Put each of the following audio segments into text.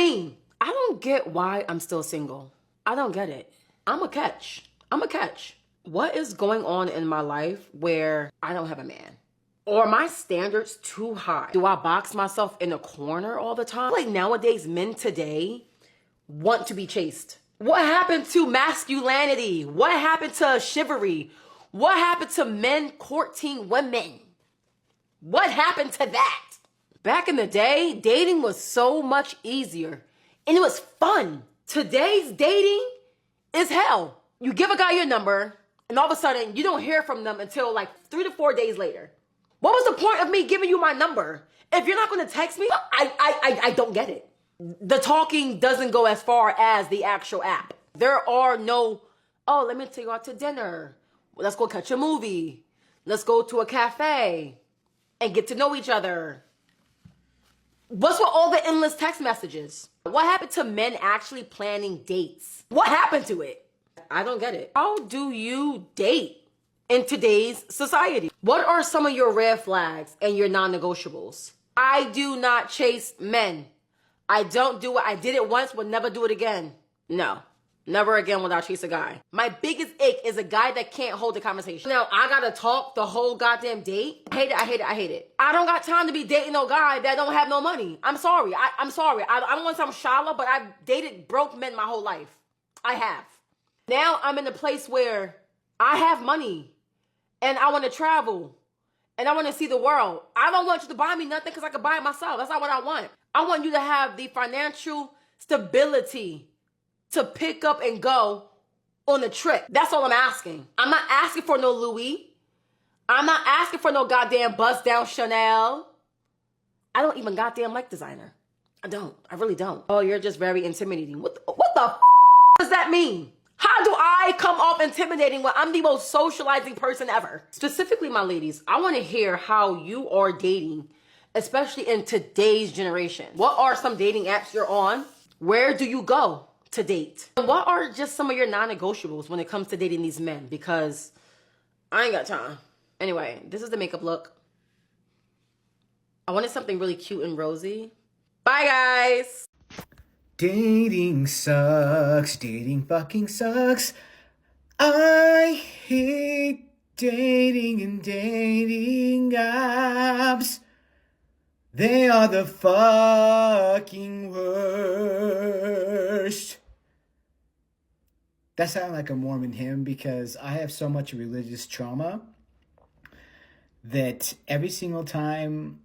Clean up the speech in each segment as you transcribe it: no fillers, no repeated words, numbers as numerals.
mean? I don't get why I'm still single. I don't get it. I'm a catch. What is going on in my life where I don't have a man? Or are my standards too high? Do I box myself in a corner all the time? Like nowadays, men today want to be chased. What happened to masculinity? What happened to chivalry? What happened to men courting women? What happened to that? Back in the day, dating was so much easier and it was fun. Today's dating is hell. You give a guy your number and all of a sudden you don't hear from them until like 3 to 4 days later. What was the point of me giving you my number? If you're not going to text me, I don't get it. The talking doesn't go as far as the actual app. There are no, oh, let me take you out to dinner. Let's go catch a movie. Let's go to a cafe and get to know each other. What's with all the endless text messages? What happened to men actually planning dates? What happened to it? I don't get it. How do you date in today's society? What are some of your red flags and your non-negotiables? I do not chase men. I don't do it. I did it once, will never do it again. No, never again will I chase a guy. My biggest ick is a guy that can't hold a conversation. Now, I gotta talk the whole goddamn date. I hate it. I don't got time to be dating no guy that don't have no money. I'm sorry. I'm sorry. I don't want to sound shallow, but I've dated broke men my whole life. I have. Now I'm in a place where I have money and I want to travel and I want to see the world. I don't want you to buy me nothing because I can buy it myself. That's not what I want. I want you to have the financial stability to pick up and go on a trip. That's all I'm asking. I'm not asking for no Louis. I'm not asking for no goddamn bust down Chanel. I don't even goddamn like designer. I don't. I really don't. Oh, you're just very intimidating. What the does that mean? How do I come off intimidating when I'm the most socializing person ever? Specifically, my ladies, I want to hear how you are dating, especially in today's generation. What are some dating apps you're on? Where do you go to date? And what are just some of your non-negotiables when it comes to dating these men? Because I ain't got time. Anyway, this is the makeup look. I wanted something really cute and rosy. Bye, guys. Dating sucks. Dating fucking sucks. I hate dating and dating apps. They are the fucking worst. That sounded like a Mormon hymn because I have so much religious trauma that every single time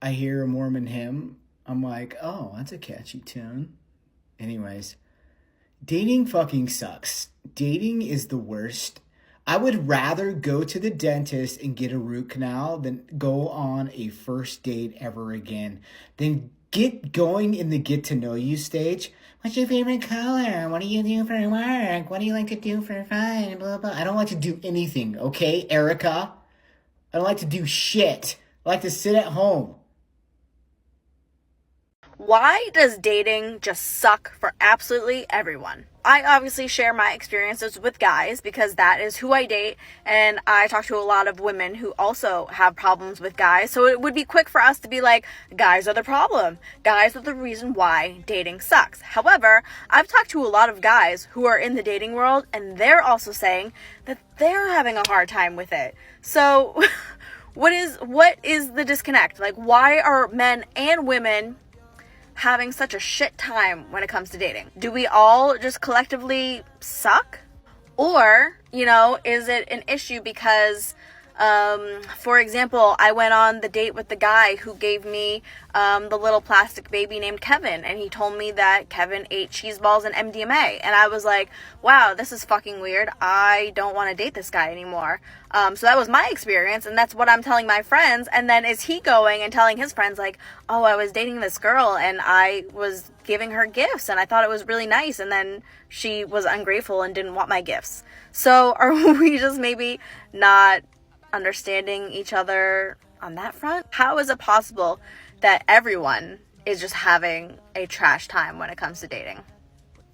I hear a Mormon hymn, I'm like, oh, that's a catchy tune. Anyways, dating fucking sucks. Dating is the worst. I would rather go to the dentist and get a root canal than go on a first date ever again. Then get going in the get to know you stage. What's your favorite color? What do you do for work? What do you like to do for fun? Blah, blah. I don't like to do anything, okay, Erica? I don't like to do shit. I like to sit at home. Why does dating just suck for absolutely everyone? I obviously share my experiences with guys because that is who I date, and I talk to a lot of women who also have problems with guys, so it would be quick for us to be like, guys are the problem. Guys are the reason why dating sucks. However, I've talked to a lot of guys who are in the dating world, and they're also saying that they're having a hard time with it. So, what is the disconnect? Like, why are men and women having such a shit time when it comes to dating? Do we all just collectively suck? Or, is it an issue because, for example, I went on the date with the guy who gave me the little plastic baby named Kevin, and he told me that Kevin ate cheese balls and MDMA, and I was like, wow, this is fucking weird. I don't want to date this guy anymore. So that was my experience, and that's what I'm telling my friends. And then is he going and telling his friends like, oh, I was dating this girl and I was giving her gifts and I thought it was really nice, and then she was ungrateful and didn't want my gifts. So are we just maybe not understanding each other on that front? How is it possible that everyone is just having a trash time when it comes to dating?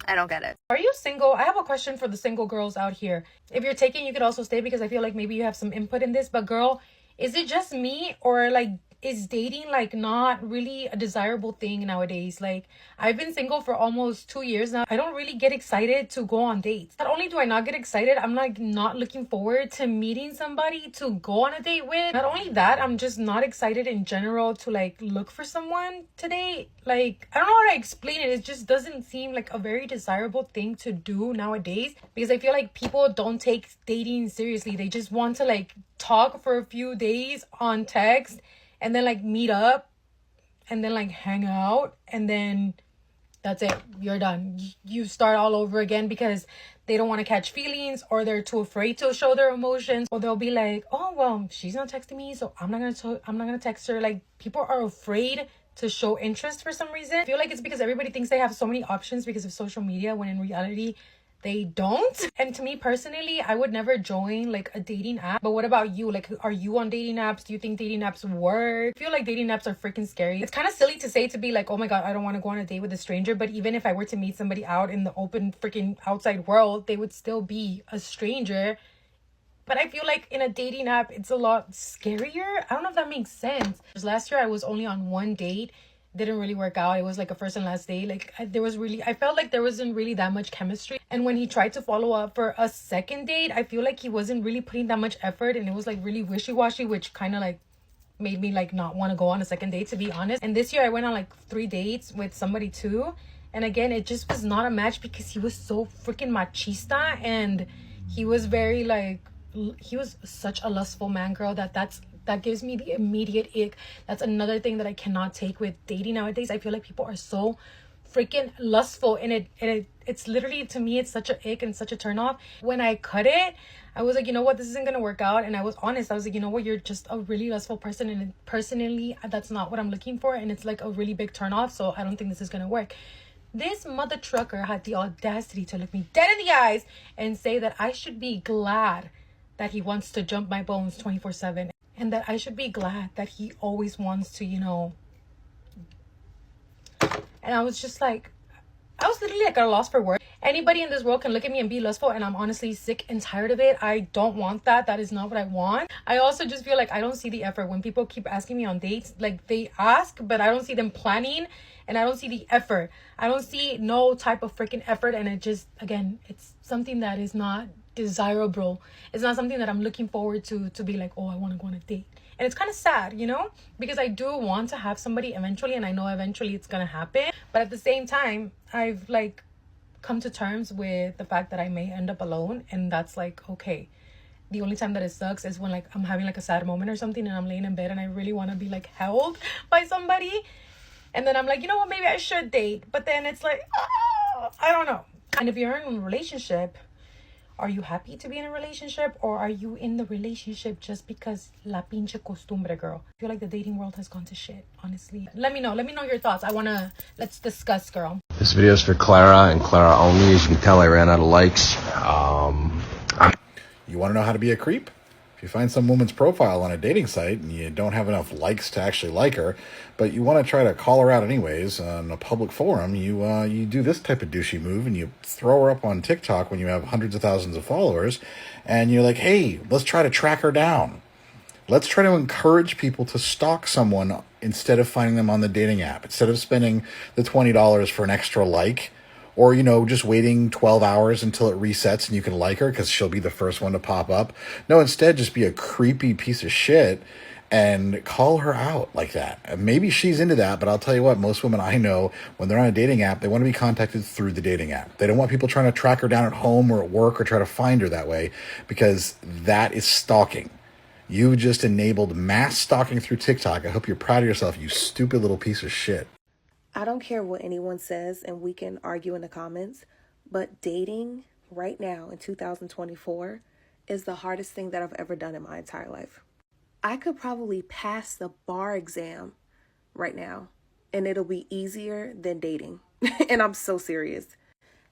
I don't get it. Are you single? I have a question for the single girls out here. If you're taking, you could also stay because I feel like maybe you have some input in this. But girl, is it just me, or like is dating like not really a desirable thing nowadays? Like, I've been single for almost 2 years now. I don't really get excited to go on dates. Not only do I not get excited, I'm like not looking forward to meeting somebody to go on a date with. Not only that, I'm just not excited in general to like look for someone to date. Like, I don't know how to explain it. It just doesn't seem like a very desirable thing to do nowadays, because I feel like people don't take dating seriously. They just want to like talk for a few days on text and then like meet up and then like hang out, and then that's it, you're done. You start all over again because they don't want to catch feelings, or they're too afraid to show their emotions, or they'll be like, oh well, she's not texting me, so I'm not gonna text her. Like, people are afraid to show interest for some reason. I feel like it's because everybody thinks they have so many options because of social media, when in reality they don't. And to me personally, I would never join like a dating app. But what about you? Like, are you on dating apps? Do you think dating apps work? I feel like dating apps are freaking scary. It's kind of silly to say, to be like, oh my god, I don't want to go on a date with a stranger. But even if I were to meet somebody out in the open freaking outside world, they would still be a stranger. But I feel like in a dating app, it's a lot scarier. I don't know if that makes sense. Last year, I was only on one date. Didn't really work out. It was like a first and last date. Like, I felt like there wasn't really that much chemistry. And when he tried to follow up for a second date, I feel like he wasn't really putting that much effort, and it was like really wishy-washy, which kind of like made me like not want to go on a second date, to be honest. And this year I went on like 3 dates with somebody too, and again, it just was not a match because he was so freaking machista, and he was very like, he was such a lustful man, girl, that gives me the immediate ick. That's another thing that I cannot take with dating nowadays. I feel like people are so freaking lustful, and it's literally, to me, it's such a ick and such a turn off. When I cut it, I was like, you know what, this isn't gonna work out. And I was honest. I was like, you know what, you're just a really lustful person, and personally, that's not what I'm looking for, and it's like a really big turn off. So I don't think this is gonna work. This mother trucker had the audacity to look me dead in the eyes and say that I should be glad that he wants to jump my bones 24/7, and that I should be glad that he always wants to, you know. And I was just like, I was literally like at a loss for words. Anybody in this world can look at me and be lustful, and I'm honestly sick and tired of it. I don't want that. That is not what I want. I also just feel like I don't see the effort when people keep asking me on dates. Like, they ask, but I don't see them planning, and I don't see the effort. I don't see no type of freaking effort, and it just, again, it's something that is not desirable. It's not something that I'm looking forward to be like, oh, I want to go on a date. And it's kind of sad, you know, because I do want to have somebody eventually, and I know eventually it's gonna happen. But at the same time, I've like come to terms with the fact that I may end up alone, and that's like okay. The only time that it sucks is when like I'm having like a sad moment or something, and I'm laying in bed and I really want to be like held by somebody, and then I'm like, you know what, maybe I should date. But then it's like, oh, I don't know. And if you're in a relationship, are you happy to be in a relationship, or are you in the relationship just because la pinche costumbre, girl? I feel like the dating world has gone to shit, honestly. Let me know your thoughts. Let's discuss, girl. This video is for Clara and Clara only. As you can tell, I ran out of likes. You want to know how to be a creep? If you find some woman's profile on a dating site and you don't have enough likes to actually like her, but you want to try to call her out anyways on a public forum, you do this type of douchey move, and you throw her up on TikTok when you have hundreds of thousands of followers, and you're like, hey, let's try to track her down. Let's try to encourage people to stalk someone instead of finding them on the dating app. Instead of spending the $20 for an extra like, or, you know, just waiting 12 hours until it resets and you can like her because she'll be the first one to pop up. No, instead, just be a creepy piece of shit and call her out like that. And maybe she's into that, but I'll tell you what, most women I know, when they're on a dating app, they want to be contacted through the dating app. They don't want people trying to track her down at home or at work or try to find her that way, because that is stalking. You just enabled mass stalking through TikTok. I hope you're proud of yourself, you stupid little piece of shit. I don't care what anyone says, and we can argue in the comments, but dating right now in 2024 is the hardest thing that I've ever done in my entire life. I could probably pass the bar exam right now, and it'll be easier than dating. And I'm so serious.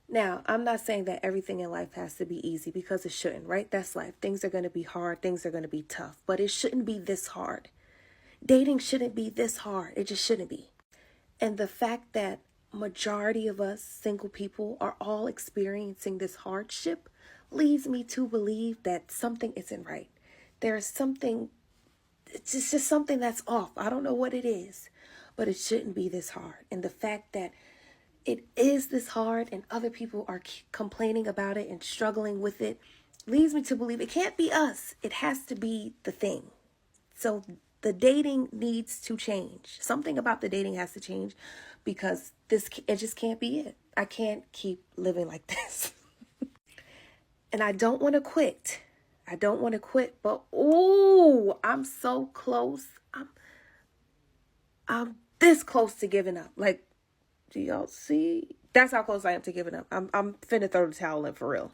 Now, I'm not saying that everything in life has to be easy, because it shouldn't, right? That's life. Things are going to be hard. Things are going to be tough, but it shouldn't be this hard. Dating shouldn't be this hard. It just shouldn't be. And the fact that majority of us single people are all experiencing this hardship leads me to believe that something isn't right. There is something it's just something that's off. I don't know what it is, but it shouldn't be this hard. And the fact that it is this hard and other people are complaining about it and struggling with it leads me to believe it can't be us. It has to be the thing. So the dating needs to change. Something about the dating has to change, because it just can't be it. I can't keep living like this. And I don't want to quit. But ooh, I'm so close. I'm this close to giving up. Like, do y'all see? That's how close I am to giving up. I'm finna throw the towel in for real.